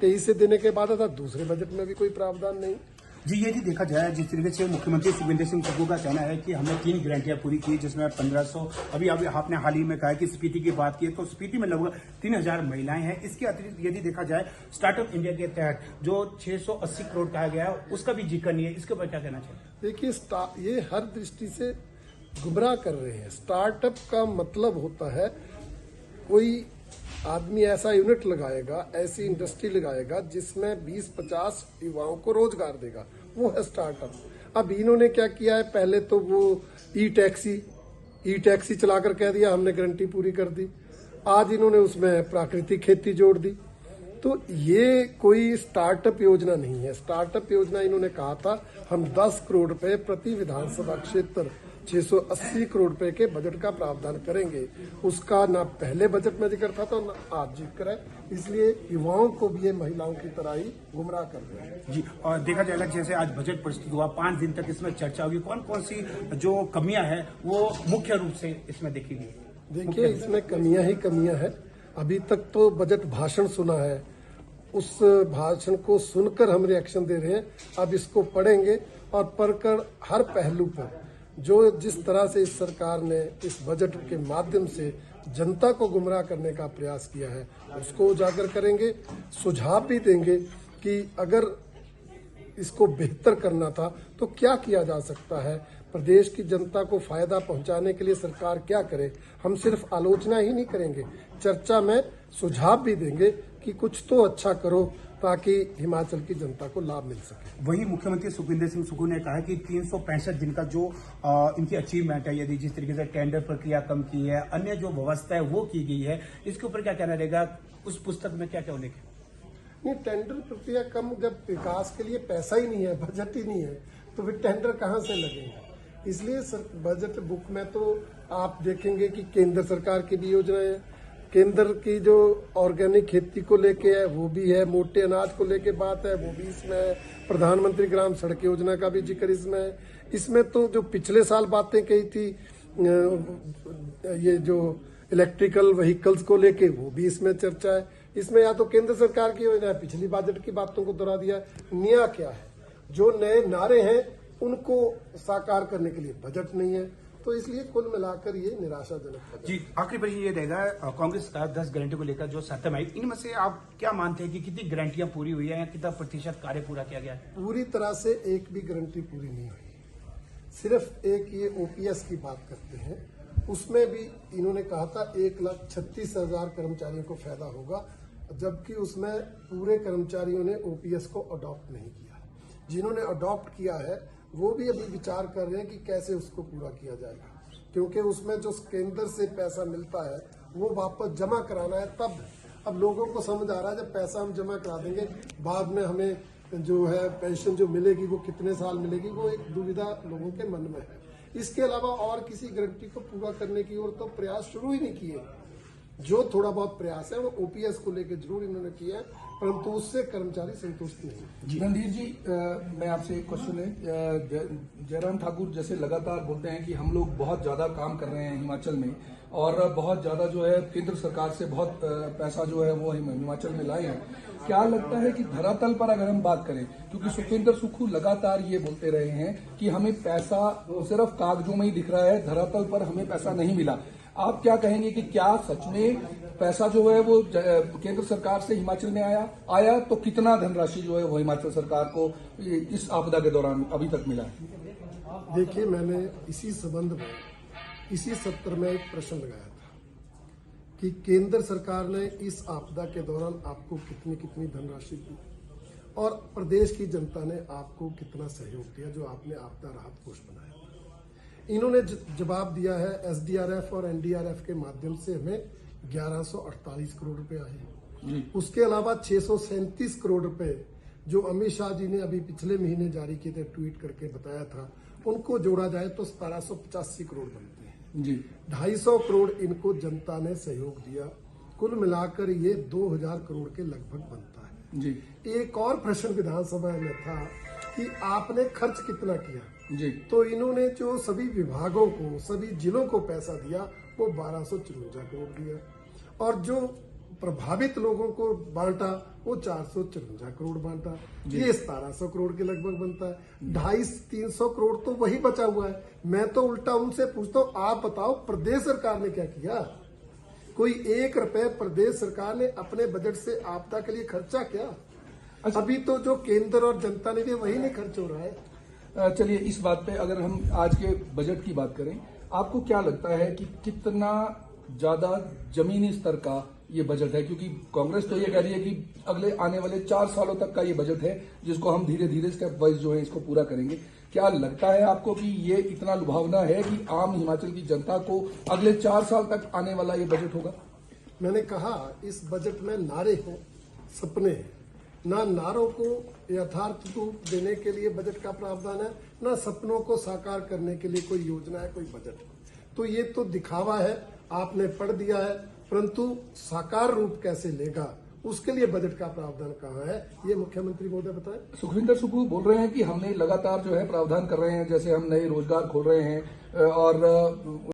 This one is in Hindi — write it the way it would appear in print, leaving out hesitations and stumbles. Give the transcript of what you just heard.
23 से देने के बाद था, दूसरे बजट में भी कोई प्रावधान नहीं। जी, ये भी देखा जाए जिस तरीके से मुख्यमंत्री सुखविंदर सिंह सुक्खू का कहना है कि हमने 3 गारंटियां पूरी की, जिसमें 1500 अभी आपने हाल ही में कहा कि स्पीति की बात की तो स्पीति में लगभग 3000 महिलाएं हैं। इसके अतिरिक्त यदि देखा जाए स्टार्टअप इंडिया के तहत जो 680 करोड़ कहा गया है उसका भी जिक्र नहीं है। इसके ऊपर क्या कहना चाहिए? देखिए, ये हर दृष्टि से गुमराह कर रहे हैं। स्टार्टअप का मतलब होता है कोई आदमी ऐसा यूनिट लगाएगा, ऐसी इंडस्ट्री लगाएगा जिसमें 20-50 युवाओं को रोजगार देगा, वो है स्टार्टअप। अब इन्होंने क्या किया है, पहले तो वो ई टैक्सी चलाकर कह दिया हमने गारंटी पूरी कर दी। आज इन्होंने उसमें प्राकृतिक खेती जोड़ दी। तो ये कोई स्टार्टअप योजना नहीं है। स्टार्टअप योजना इन्होंने कहा था हम 10 करोड़ रुपए प्रति विधानसभा क्षेत्र 680 करोड़ रुपए के बजट का प्रावधान करेंगे। उसका ना पहले बजट में जिक्र था तो ना आज जिक्र है। इसलिए युवाओं को भी ये महिलाओं की तरह ही गुमराह कर रहे हैं। जी, और देखा जाएगा जैसे आज बजट प्रस्तुत हुआ, 5 दिन तक इसमें चर्चा होगी। कौन कौन सी जो कमियां हैं वो मुख्य रूप से इसमें देखी गई? देखिए, इसमें कमियां ही कमियां हैं। अभी तक तो बजट भाषण सुना है, उस भाषण को सुनकर हम रिएक्शन दे रहे हैं। अब इसको पढ़ेंगे और पढ़कर हर पहलू पर जो जिस तरह से इस सरकार ने इस बजट के माध्यम से जनता को गुमराह करने का प्रयास किया है उसको उजागर करेंगे। सुझाव भी देंगे कि अगर इसको बेहतर करना था तो क्या किया जा सकता है, प्रदेश की जनता को फायदा पहुंचाने के लिए सरकार क्या करे। हम सिर्फ आलोचना ही नहीं करेंगे, चर्चा में सुझाव भी देंगे कि कुछ तो अच्छा करो ताकि हिमाचल की जनता को लाभ मिल सके। वहीं मुख्यमंत्री सुखविंदर सिंह सुक्खू ने कहा कि 365 दिन का जो इनकी अचीवमेंट है, यदि जिस तरीके से टेंडर प्रक्रिया कम की है, अन्य जो व्यवस्था है वो की गई है, इसके ऊपर क्या कहना रहेगा? उस पुस्तक में क्या क्या उल्लेख है? नहीं, टेंडर प्रक्रिया कम, जब विकास के लिए पैसा ही नहीं है, बजट ही नहीं है, तो फिर टेंडर कहाँ से लगेंगे। इसलिए बजट बुक में तो आप देखेंगे कि केंद्र सरकार की भी योजनाएं हैं। केंद्र की जो ऑर्गेनिक खेती को लेके है वो भी है, मोटे अनाज को लेके बात है वो भी इसमें है, प्रधानमंत्री ग्राम सड़क योजना का भी जिक्र इसमें है। इसमें तो जो पिछले साल बातें कही थी ये जो इलेक्ट्रिकल व्हीकल्स को लेके वो भी इसमें चर्चा है। इसमें या तो केंद्र सरकार की योजना है, पिछली बजट की बातों को दोहरा दिया है। नया क्या है, जो नए नारे हैं उनको साकार करने के लिए बजट नहीं है। तो इसलिए कुल मिलाकर ये निराशाजनक है। जी, आखिरी प्रश्न ये रहेगा, कांग्रेस का 10 गारंटी को लेकर जो सत्ता आई, इनमें से आप क्या मानते हैं कि कितनी गारंटियां पूरी हुई है या कितना प्रतिशत कार्य पूरा किया गया है? पूरी तरह से एक भी गारंटी पूरी नहीं हुई। सिर्फ एक ये ओपीएस की बात करते हैं, उसमें भी इन्होंने कहा था 1,36,000 कर्मचारियों को फायदा होगा, जबकि उसमें पूरे कर्मचारियों ने ओपीएस को अडॉप्ट नहीं किया। जिन्होंने अडॉप्ट किया है वो भी अभी विचार कर रहे हैं कि कैसे उसको पूरा किया जाएगा, क्योंकि उसमें जो केंद्र से पैसा मिलता है वो वापस जमा कराना है। तब अब लोगों को समझ आ रहा है जब पैसा हम जमा करा देंगे बाद में हमें जो है पेंशन जो मिलेगी वो कितने साल मिलेगी, वो एक दुविधा लोगों के मन में है। इसके अलावा और किसी गारंटी को पूरा करने की ओर तो प्रयास शुरू ही नहीं किए। जो थोड़ा बहुत प्रयास है वो ओपीएस को लेकर जरूर इन्होंने किया है, परंतु उससे कर्मचारी संतुष्ट नहीं। रणधीर जी, मैं आपसे एक क्वेश्चन है। जयराम ठाकुर जैसे लगातार बोलते हैं कि हम लोग बहुत ज्यादा काम कर रहे हैं हिमाचल में और बहुत ज्यादा जो है केंद्र सरकार से बहुत पैसा जो है वो हिमाचल में लाए हैं। क्या लगता है कि धरातल पर अगर हम बात करें, क्योंकि सुखविंदर सुक्खू लगातार ये बोलते रहे हैं कि हमें पैसा सिर्फ कागजों में ही दिख रहा है, धरातल पर हमें पैसा नहीं मिला। आप क्या कहेंगे कि क्या सच में पैसा जो है वो केंद्र सरकार से हिमाचल में आया तो कितना धनराशि जो है वो हिमाचल सरकार को इस आपदा के दौरान अभी तक मिला? देखिए, मैंने इसी संबंध में इसी सत्र में एक प्रश्न लगाया था कि केंद्र सरकार ने इस आपदा के दौरान आपको कितनी कितनी धनराशि दी और प्रदेश की जनता ने आपको कितना सहयोग दिया जो आपने आपदा राहत कोष बनाया। इन्होंने जवाब दिया है एसडीआरएफ और एनडीआरएफ के माध्यम से हमें 1148 करोड़ रुपए आए। उसके अलावा 637 करोड़ रुपए जो अमित शाह जी ने अभी पिछले महीने जारी किए थे, ट्वीट करके बताया था, उनको जोड़ा जाए तो 1785 करोड़ बनते हैं जी। 250 करोड़ इनको जनता ने सहयोग दिया। कुल मिलाकर ये 2000 करोड़ के लगभग बनता है जी। एक और प्रश्न विधानसभा में था कि आपने खर्च कितना किया जी, तो इन्होंने जो सभी विभागों को, सभी जिलों को पैसा दिया वो 1254 करोड़ दिया और जो प्रभावित लोगों को बांटा वो 454 करोड़ बांटा, ये 1700 करोड़ के लगभग बनता है। 250-300 करोड़ तो वही बचा हुआ है। मैं तो उल्टा उनसे पूछता हूँ, आप बताओ प्रदेश सरकार ने क्या किया? कोई 1 रुपए प्रदेश सरकार ने अपने बजट से आपदा के लिए खर्चा क्या? अभी तो जो केंद्र और जनता ने दिया वही नहीं खर्च हो रहा है। चलिए इस बात पे अगर हम आज के बजट की बात करें, आपको क्या लगता है कि कितना ज्यादा जमीनी स्तर का ये बजट है? क्योंकि कांग्रेस तो ये कह रही है कि अगले आने वाले 4 सालों तक का ये बजट है, जिसको हम धीरे धीरे स्टेप वाइज जो है इसको पूरा करेंगे। क्या लगता है आपको कि ये इतना लुभावना है कि आम हिमाचल की जनता को अगले 4 साल तक आने वाला ये बजट होगा? मैंने कहा इस बजट में नारे हैं, सपने हैं। ना नारों को यथार्थ रूप देने के लिए बजट का प्रावधान है, ना सपनों को साकार करने के लिए कोई योजना है, कोई बजट। तो ये तो दिखावा है, आपने पढ़ दिया है, परंतु साकार रूप कैसे लेगा उसके लिए बजट का प्रावधान कहाँ है, ये मुख्यमंत्री महोदय बताएं। सुखविंदर सुक्खू बोल रहे हैं कि हमने लगातार जो है प्रावधान कर रहे हैं, जैसे हम नए रोजगार खोल रहे हैं और